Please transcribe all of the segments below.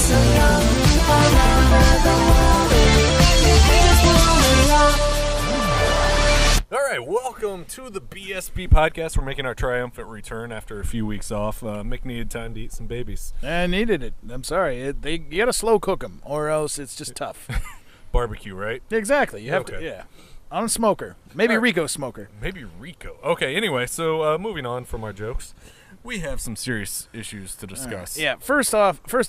so young, forever going. Just wanna rock. All right, welcome to the BSB podcast. We're making our triumphant return after a few weeks off. Mick needed time to eat some babies. I needed it. I'm sorry. You got to slow cook them, or else it's just tough. Barbecue, right? Exactly. You have to. Yeah. I'm a smoker. Maybe Rico smoker. Maybe Rico. Okay. Anyway, so moving on from our jokes, we have some serious issues to discuss. Yeah. First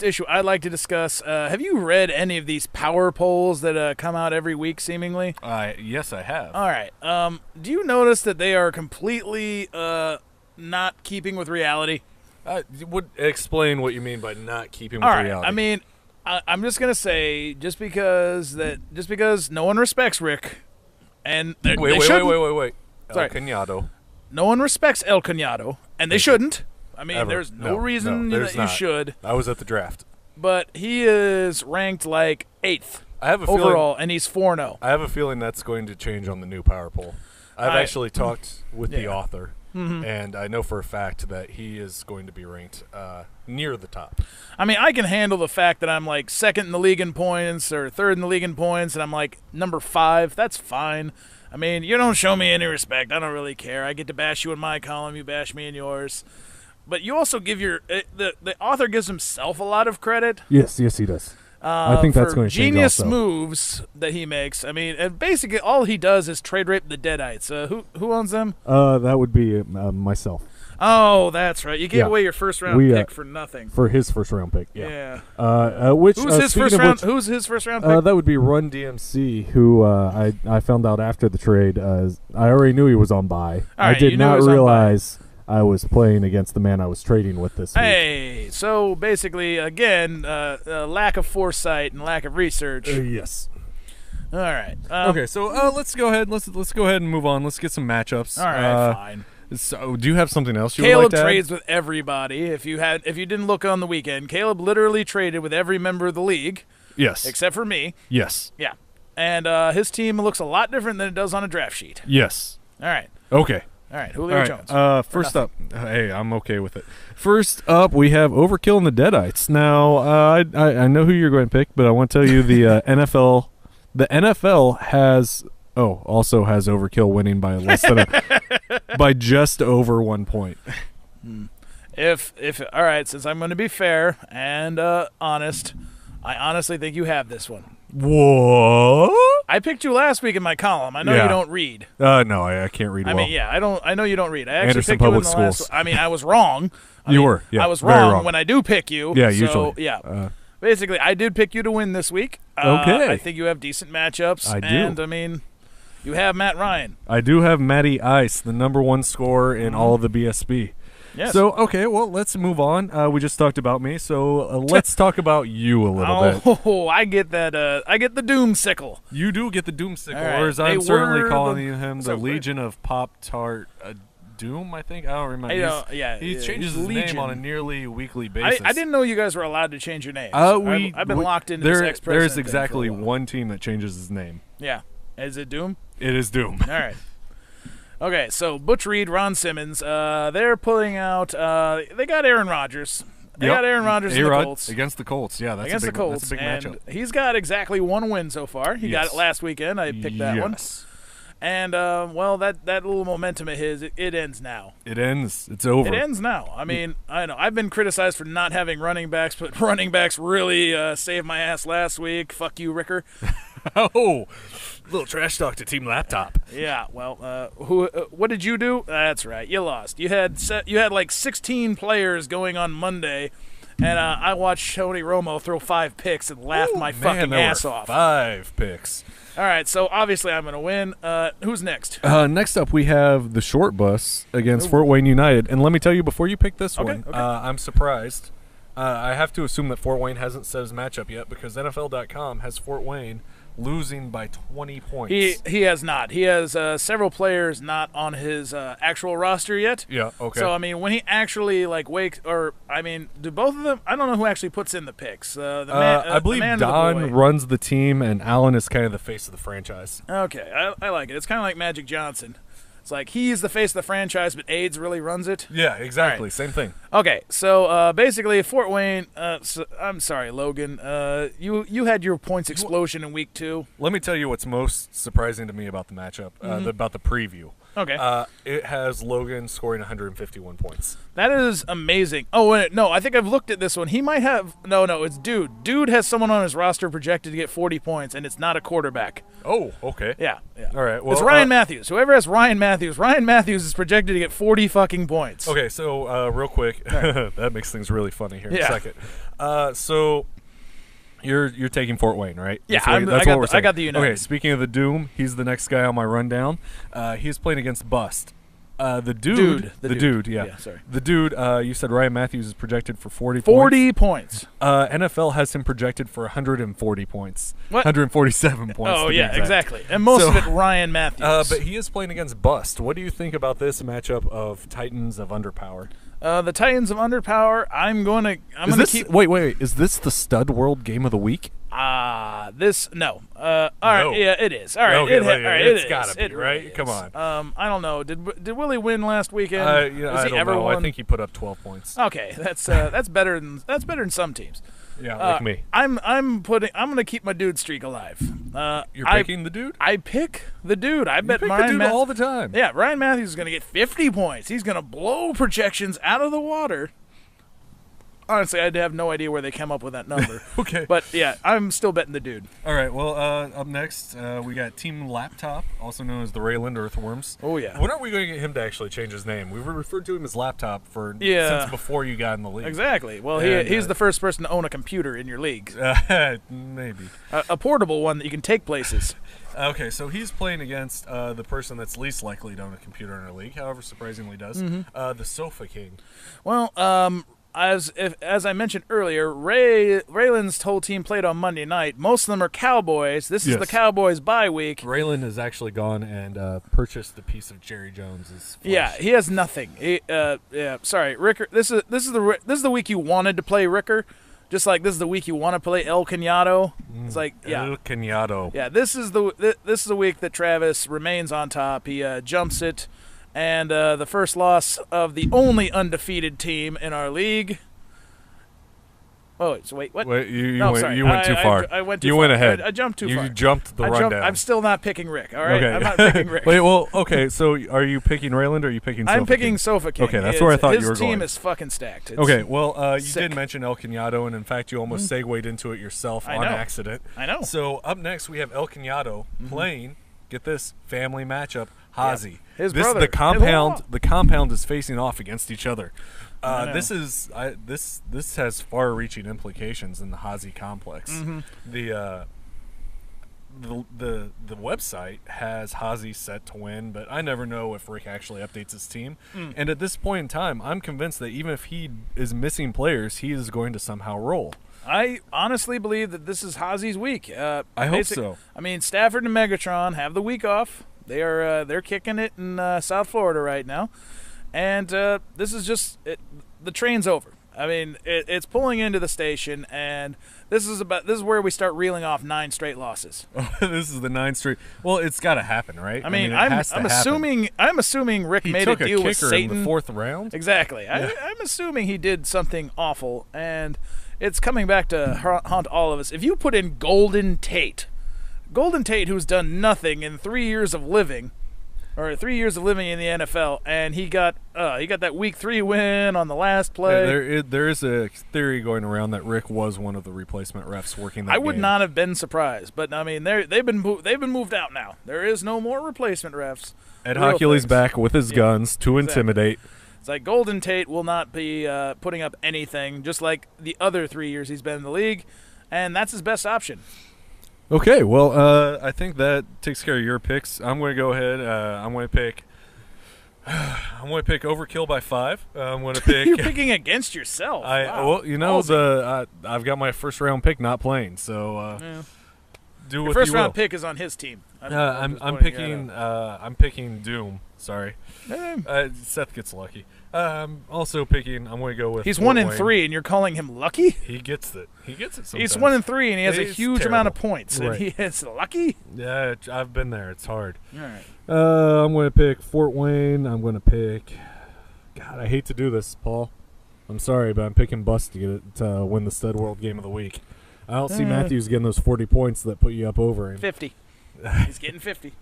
issue I'd like to discuss. Have you read any of these power polls that come out every week, seemingly? Yes, I have. All right. Do you notice that they are completely not keeping with reality? Would explain what you mean by not keeping with All right. reality. I mean, I'm just gonna say just because no one respects Rick, and wait. Sorry. El Cañado. No one respects El Cañado, and they shouldn't. I mean, Ever. there's no reason there's that not. you should. I was at the draft. But he is ranked like 8th I have a overall, feeling, and he's 4-0. I have a feeling that's going to change on the new power poll. I've actually talked with the author, and I know for a fact that he is going to be ranked near the top. I mean, I can handle the fact that I'm like 2nd in the league in points or 3rd in the league in points, and I'm like number 5. That's fine. I mean, you don't show me any respect. I don't really care. I get to bash you in my column. You bash me in yours. But you also give the author gives himself a lot of credit. Yes, he does. I think that's going to change genius also. moves that he makes. I mean, and basically all he does is trade rape the Deadites. Who owns them? That would be myself. Oh, that's right. You gave away your first round pick for nothing. For his first round pick, yeah. Who's his first round? Who's his first round pick? That would be Run DMC, who I found out after the trade. I already knew he was on bye. I did not realize I was playing against the man I was trading with this week. Hey, so basically, again, lack of foresight and lack of research. Yes. All right. Okay, so let's go ahead. Let's go ahead and move on. Let's get some matchups. All right, fine. So, do you have something else you Caleb would like to add? trades with everybody. If you didn't look on the weekend, Caleb literally traded with every member of the league. Yes. Except for me. Yes. Yeah. And his team looks a lot different than it does on a draft sheet. Yes. All right. Okay. All right. Julio Jones. First up, hey, I'm okay with it. First up, we have Overkill and the Deadites. Now, I know who you're going to pick, but I want to tell you the NFL. The NFL also has Overkill winning by less than by just over 1 point. All right, since I'm going to be fair and honest, I honestly think you have this one. What? I picked you last week in my column. I know you don't read. No, I can't read well. I mean, yeah, I know you don't read. I actually Anderson picked you in Public the Schools. last. I mean, I was wrong. I was very wrong when I do pick you. Yeah, so, usually. Yeah. Basically, I did pick you to win this week. Okay. I think you have decent matchups. I do. And, I mean, you have Matt Ryan. I do have Matty Ice, the number 1 scorer in all of the BSB. Yes. So, okay, well, let's move on. We just talked about me, so let's talk about you a little bit. Oh, I get that. I get the doomsicle. You do get the Doomsicle, All right. or as I'm certainly calling him, the so Legion of Pop-Tart Doom, I think? I don't remember. He changes his Legion. name on a nearly weekly basis. I didn't know you guys were allowed to change your names. I've been locked into this ex-president There's thing exactly for a while. one team that changes his name. Yeah. Is it Doom? It is Doom. All right. Okay, so Butch Reed, Ron Simmons, they're pulling out. They got Aaron Rodgers. They got Aaron Rodgers and the Colts. Against the Colts, yeah, that's against a big, the Colts, that's a big and matchup. he's got exactly 1 win so far. He got it last weekend. I picked that one. And, that little momentum of his, it ends now. It ends. It's over. It ends now. I mean, I know. I've been criticized for not having running backs, but running backs really saved my ass last week. Fuck you, Ricker. Oh, little trash talk to Team Laptop. Yeah, well, what did you do? That's right, you lost. You had like 16 players going on Monday, and I watched Tony Romo throw 5 picks and laughed my fucking ass off. 5 picks. All right, so obviously I'm going to win. Who's next? Next up, we have the short bus against Fort Wayne United. And let me tell you, before you pick this one, okay. I'm surprised. I have to assume that Fort Wayne hasn't set his matchup yet because NFL.com has Fort Wayne losing by 20 points. He has not. He has several players not on his actual roster yet. Yeah, okay. So, I mean, when he actually, do both of them? I don't know who actually puts in the picks. I believe Don runs the team, and Allen is kind of the face of the franchise. Okay, I like it. It's kind of like Magic Johnson. It's like he is the face of the franchise, but AIDS really runs it. Yeah, exactly. Right. Same thing. Okay, so basically, Fort Wayne. I'm sorry, Logan. You had your points explosion in week 2. Let me tell you what's most surprising to me about the matchup, about the preview. Okay. It has Logan scoring 151 points. That is amazing. Oh, wait, no, I think I've looked at this one. He might have. No, it's Dude. Dude has someone on his roster projected to get 40 points, and it's not a quarterback. Oh, okay. Yeah. All right. Well, it's Ryan Matthews. Whoever has Ryan Matthews is projected to get 40 fucking points. Okay, so real quick, that makes things really funny here in a second. So you're taking Fort Wayne, right? Yeah, that's what we're saying. I got the United. Okay, speaking of the Doom, he's the next guy on my rundown. He's playing against Bust. The dude. Yeah, sorry. The dude, you said Ryan Matthews is projected for 40 points. NFL has him projected for 140 points. What? 147 points. Oh, yeah, exactly. And most of it Ryan Matthews. But he is playing against Bust. What do you think about this matchup of Titans of Underpower? The Titans of Underpower, I'm going to keep... Wait. Is this the Stud World Game of the Week? No. All right, No. yeah, it is. All right, Okay, it's gotta be, It right? really Come is. on. I don't know. Did Willie win last weekend? I Has he don't ever know. won? I think he put up 12 points. Okay, that's better than some teams. Yeah, like me. I'm gonna keep my dude streak alive. You're picking the dude? I pick the dude. I You bet pick Ryan the dude all the time. Yeah, Ryan Matthews is gonna get 50 points. He's gonna blow projections out of the water. Honestly, I have no idea where they came up with that number. Okay. But yeah, I'm still betting the dude. All right. Well, up next, we got Team Laptop, also known as the Rayland Earthworms. Oh, yeah. When are we going to get him to actually change his name? We've referred to him as Laptop since before you got in the league. Exactly. Well, he's the first person to own a computer in your league. Maybe. A portable one that you can take places. Okay, so he's playing against the person that's least likely to own a computer in our league, however surprisingly does, the Sofa King. Well, as I mentioned earlier, Raylan's whole team played on Monday night. Most of them are Cowboys. This is the Cowboys' bye week. Raylan has actually gone and purchased a piece of Jerry Jones's flesh. Yeah, he has nothing. Sorry, Ricker. This is the week you wanted to play Ricker. Just like this is the week you want to play El Cañado. It's like El Cañado. Yeah, this is the week that Travis remains on top. He jumps it. And the first loss of the only undefeated team in our league. Oh, so wait, what? Wait, you sorry. went too far. I went too you far. went ahead. I jumped too far. You jumped the rundown. I'm still not picking Rick, all right? Okay. I'm not picking Rick. Wait, well, okay, so are you picking Rayland or are you picking Sofa I'm picking King? Sofa King. Okay, that's where I thought you were His going. team is fucking stacked. It's Okay, well, you sick. did mention El Cañado, and in fact, you almost segued into it yourself on accident. I know. So up next, we have El Cañado playing, get this, family matchup, Hazi. Yeah. His this brother. The compound is facing off against each other. This has far-reaching implications in the Hazi complex. The website has Hazi set to win, but I never know if Rick actually updates his team. And at this point in time, I'm convinced that even if he is missing players, he is going to somehow roll. I honestly believe that this is Hazi's week. I hope so. I mean, Stafford and Megatron have the week off. They're kicking it in South Florida right now, and this is just the train's over. I mean, it's pulling into the station, and this is where we start reeling off 9 straight losses. This is the 9 straight. Well, it's got to happen, right? I mean, it has to happen. I'm assuming Rick He made took a deal with kicker Satan in the 4th round. Exactly. Yeah. I'm assuming he did something awful, and it's coming back to haunt all of us. If you put in Golden Tate, who's done nothing in 3 years of living. Or 3 years of living in the NFL, and he got that week 3 win on the last play. Yeah, there is a theory going around that Rick was one of the replacement refs working that I would game. not have been surprised, but I mean they've been moved out now. There is no more replacement refs. Ed Hockley's back with his guns to intimidate. It's like Golden Tate will not be putting up anything, just like the other 3 years he's been in the league, and that's his best option. Okay, well, I think that takes care of your picks. I'm going to go ahead. I'm going to pick Overkill by 5. I'm going to pick. You're picking against yourself. Wow. Well, you know I've got my first round pick not playing, so do Your what first you will. round pick is on his team. I'm picking Doom. Sorry, Seth gets lucky. I'm also picking. I'm going to go with. He's Fort 1-3, Wayne. and you're calling him lucky. He gets it. He gets it. Sometimes. He's 1-3, and he has a He's huge amount of terrible. points, Right. and he is lucky. Yeah, I've been there. It's hard. All right. I'm going to pick Fort Wayne. I'm going to pick. God, I hate to do this, Paul. I'm sorry, but I'm picking Bust to get it to win the Stud World Game of the Week. I don't see Matthews getting those 40 points that put you up over him. 50. He's getting 50.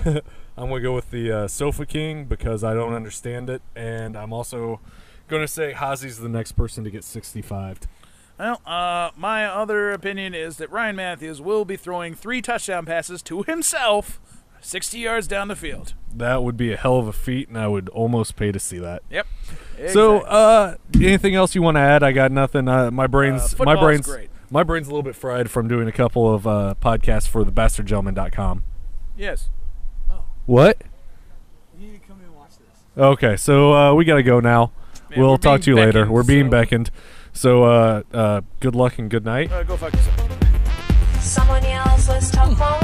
I'm going to go with the Sofa King because I don't understand it, and I'm also going to say Hazi's the next person to get 65. Well, my other opinion is that Ryan Matthews will be throwing 3 touchdown passes to himself 60 yards down the field. That would be a hell of a feat, and I would almost pay to see that. Yep. Exactly. So, anything else you want to add? I got nothing. My brain's great. My brain's a little bit fried from doing a couple of podcasts for thebastardgentleman.com. Yes. What? You need to come and watch this. Okay, so we got to go now. Man, we'll we're talk to you being later. beckoned, We're being so- beckoned. So, good luck and good night. Go fuck yourself. Someone else, let's talk more.